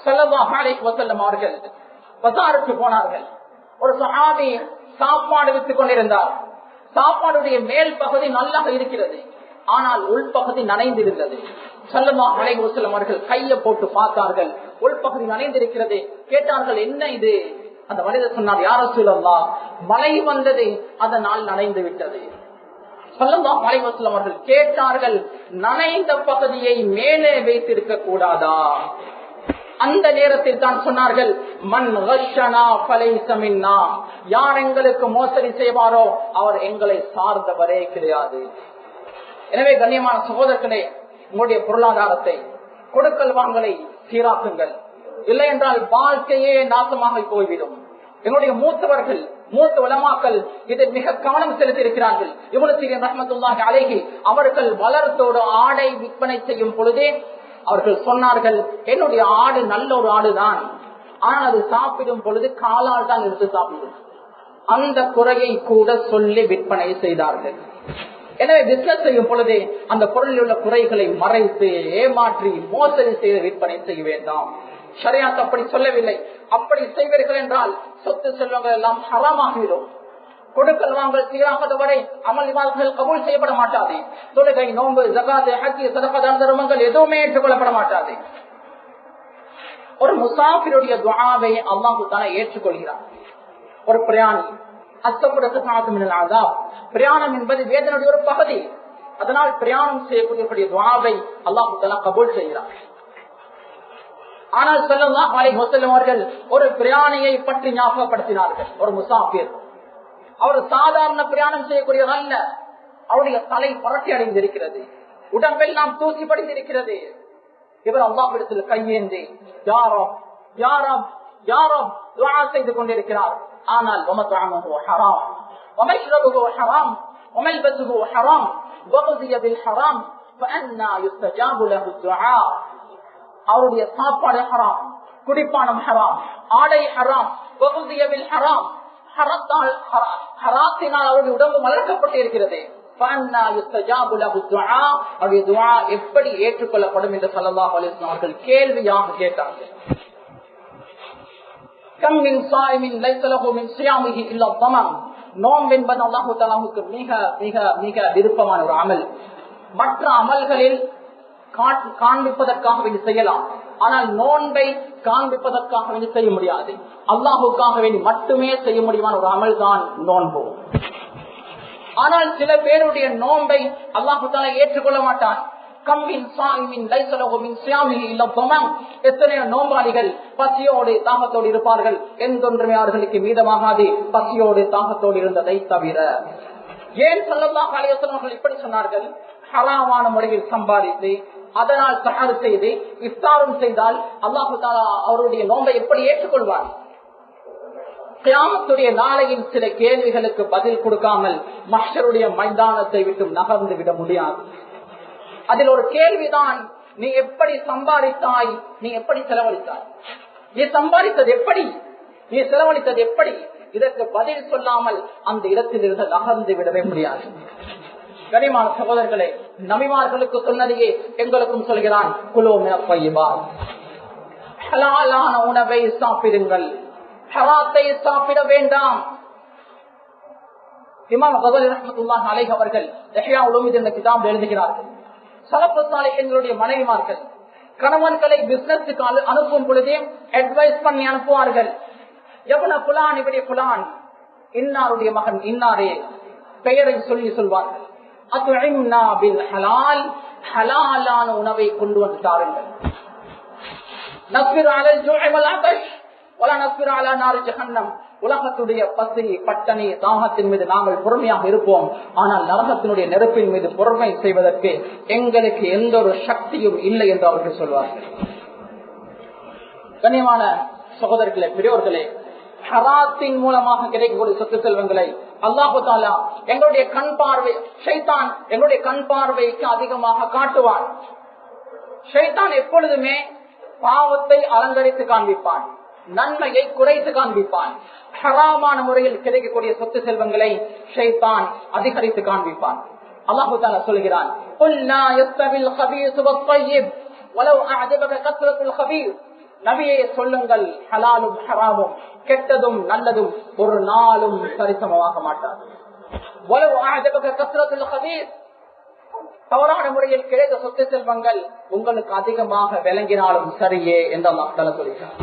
ஸல்லல்லாஹு அலைஹி வஸல்லம் அவர்கள் பஜாருக்கு போனார்கள். ஒரு சஹாபி சாப்பாடு வித்துக் கொண்டிருந்தார். சாப்பாடுடைய மேல் பகுதி நல்லா இருக்கிறது, ஆனால் உள்பகுதி நனைந்திருந்தது. ஸல்லல்லாஹு அலைஹி வஸல்லம் அவர்கள் கையை போட்டு பார்த்தார்கள், உள்பகுதி நனைந்திருக்கிறது. கேட்டார்கள், என்ன இது? அந்த மனிதர் சொன்னார், யா ரசூலல்லாஹ், மழை வந்தது, அதனால் நனைந்து விட்டது. ஸல்லல்லாஹு அலைஹி வஸல்லம் அவர்கள் கேட்டார்கள், நனைந்த பகுதியை மேலே வைத்திருக்க கூடாதா? அந்த நேரத்தில் தான் சொன்னார்கள், மன் கஷனா ஃபலைஸ மின்னா, யார் எங்களுக்கு மோசடி செய்வாரோ அவர் எங்களை சார்ந்தவரே கிடையாது. எனவே கண்ணியமான சகோதரர்களே, உங்களுடைய பொருளாதாரத்தை, கொடுக்கல் வாங்கலை சீராக்குங்கள். இல்லை என்றால் வாழ்க்கையே நாசமாக போய்விடும். எங்களுடைய மூத்தவர்கள், மூத்த உலமாக்கள் இதில் மிக கவனம் செலுத்தி இருக்கிறார்கள். இப்னு சீரின் ரஹ்மத்துல்லாஹி அலைஹி அவர்கள் வளர்த்தோடு ஆடை விற்பனை செய்யும் பொழுதே அவர்கள் சொன்னார்கள், என்னுடைய ஆடு நல்ல ஒரு ஆடுதான், ஆனால் அது சாப்பிடும் பொழுது காலால் தான் எடுத்து சாப்பிடும். அந்த குறையை கூட சொல்லி விற்பனை செய்தார்கள். எனவே பிசினஸ் செய்யும் பொழுதே அந்த பொருளில் உள்ள குறைகளை மறைத்து ஏமாற்றி மோசடி செய்து விற்பனை செய்ய வேண்டாம். ஷரியாத் அப்படி சொல்லவில்லை. அப்படி செய்வீர்கள் என்றால் சொத்து செல்வங்கள் எல்லாம் ஹராமாகிவிடும். கொடுக்கல் வாங்கல் சீராகாத வரை அமல் இபாதத்துகள் கபூல் செய்யப்பட மாட்டாது. தொழுகை, நோன்பு, ஜகாத், ஹஜ், சதகா, தான தர்மங்கள் எதுவுமே ஏற்றுக்கொள்ளப்பட மாட்டாது. ஒரு முசாஃபிருடைய துஆவை அல்லாஹ் தஆலா ஏற்றுக்கொள்கிறார். ஒரு பிரயாணி, பிரயாணம் என்பது வேதனுடைய ஒரு பகுதி, அதனால் பிரயாணம் செய்யக்கூடிய துஆவை அல்லாஹ் தஆலா கபூல் செய்கிறார். ஆனால் ஸல்லல்லாஹு அலைஹி வஸல்லம் அவர்கள் ஒரு பிரயாணியை பற்றி ஞாபகப்படுத்தினார்கள். ஒரு முசாஃபிர், அவர் சாதாரண பிரயாணம் செய்யக்கூடியவர் அல்ல. அவருடைய தலை பரட்டி அடைந்திருக்கிறது, உடம்பெல்லாம் தூசி படிந்திருக்கிறது. இவர் அல்லாஹ்விடத்தில் கையேந்தி யா ரப் யா ரப் யா ரப் துஆ செய்து கொண்டிருக்கிறார். ஆனால் வமத்அமுஹு ஹராம் வமஷ்ரபுஹு ஹராம் வமல்பசுஹு ஹராம் வகுதிய பில் ஹராம் ஃபஅன்னா யுஸ்தஜாபு லஹு துஆ. அவருடைய சாப்பாடு ஹராம், குடிப்பானம் ஹராம், ஆடை ஹராம், வகுதிய பில் ஹராம், ஹராத்தினால் அவருடைய உடம்பு மலர்க்கப்பட்டு இருக்கிறது. எப்படி ஏற்றுக்கொள்ளப்படும் என்று ஸல்லல்லாஹு அலைஹி வஸல்லம் அவர்கள் கேள்வியாக கேட்டார்கள். நோன்பு என்பது அல்லாஹ் தஆலாவுக்கு மிக மிக மிக விருப்பமான ஒரு அமல். மற்ற அமல்களில் காண்பிப்பதற்காக வேண்டி செய்யலாம், ஆனால் நோன்பை காண்பிப்பதற்காக வேண்டி செய்ய முடியாது. அல்லாஹுக்காக வேண்டி மட்டுமே செய்ய முடியுமான ஒரு அமல் தான் நோன்பு. ஆனால் சில பேருடைய நோன்பை அல்லாஹு தஆலா ஏற்றுக்கொள்ள மாட்டான். எத்தனையோ நோம்பாளிகள் பசியோடு தாகத்தோடு இருப்பார்கள், எந்தொன்றுமே அவர்களுக்கு மீதமாகாது பசியோடு தாகத்தோடு இருந்ததை தவிர. ஏன் ஸல்லல்லாஹு அலைஹி வஸல்லம் அவர்கள் இப்படி சொன்னார்கள்? ஹராமான முறையில் சம்பாதித்து அதனால் சஹர் செய்து இஃப்தாரும் செய்தால் அல்லாஹு தஆலா அவருடைய நோன்பை எப்படி ஏற்றுக்கொள்வார்? கியாமத்துடைய நாளையின் சில கேள்விகளுக்கு பதில் கொடுக்காமல் மஹ்ஷருடைய மைதானத்தை விட்டு நகர்ந்து விட முடியாது. அதில் ஒரு கேள்விதான், நீ எப்படி சம்பாதித்தாய், நீ எப்படி செலவழித்தாய், நீ சம்பாதித்தது எப்படி, நீ செலவழித்தது எப்படி? இதற்கு பதில் சொல்லாமல் அந்த இடத்தில் இருந்து நகர்ந்து விடவே முடியாது. கனிமான சகோதரர்களே, நபிமார்களுக்கு சொன்னதையே எங்களுக்கும் சொல்கிறான், குலூ மினத் த்வையிபாத், ஹலாலான உணவை சாப்பிடுங்கள், ஹராத்தை சாப்பிட வேண்டாம். இமாம் கஸாலி ரஹ்மத்துல்லாஹி அலைஹி அவர்கள் இஹ்யா உலூமுதீன் என்ற கிதாபில் எழுதுகிறார்கள், ஸலஃபு ஸாலிஹீன்களுடைய மனைவிமார்கள் கணவன்களை பிசினஸ்க்கு அனுப்பும் பொழுதே அட்வைஸ் பண்ணி அனுப்புவார்கள். எவன புலான் இப்படி புலான், இன்னாருடைய மகன் இன்னாரே பெயரை சொல்லி சொல்வார்கள். அத்இம்னா பில் ஹலால், ஹலாலான உணவை கொண்டு வந்து தாருங்கள். நஸ்பிரு அலல் ஜூஇ வல் அத்ஷ் வலா நஸ்பிரு அலா நாரி ஜஹன்னம். உலகத்துடைய பசி, பட்டணி, தாகத்தின் மீது நாங்கள் பொறுமையாக இருப்போம், ஆனால் நரகத்தினுடைய நெருப்பின் மீது பொறுமை செய்வதற்கு எங்களுக்கு எந்த ஒரு சக்தியும் இல்லை என்று அவர்கள் சொல்வார்கள். கண்ணியமான சகோதரர்களே, பெரியோர்களே, ஹராத்தின் மூலமாக கிடைக்கக்கூடிய சொத்து செல்வங்களை அல்லாஹு தஆலா எங்களுடைய கண் பார்வை, ஷைத்தான் எங்களுடைய கண் பார்வைக்கு அதிகமாக காட்டுவான். ஷைத்தான் எப்பொழுதுமே பாவத்தை அலங்கரித்து காண்பிப்பான், நன்மையை குறைத்து காண்பிப்பான். ஹராமான முறையில் கிடைக்கக்கூடிய சொத்து செல்வங்களை ஷைத்தான் அதிகரித்து காண்பிப்பான். அல்லாஹு தஆலா சொல்கிறான், குல் லா யஸ்தவில் கபீஸ் வத் தய்யிப் வலவ் அஅஜபக கத்ரத்துல் கபீஸ் நபியே சொல்லுங்கள், ஹலாலும் ஹராமும் கெட்டதும் நல்லதும் ஒரு நாளும் சரிசமமாக மாட்டாது. தவறான முறையில் கிடைத்த சொத்து செல்வங்கள் உங்களுக்கு அதிகமாக விளங்கினாலும் சரியே என்று அல்லாஹ் தஆலா சொல்கிறார்.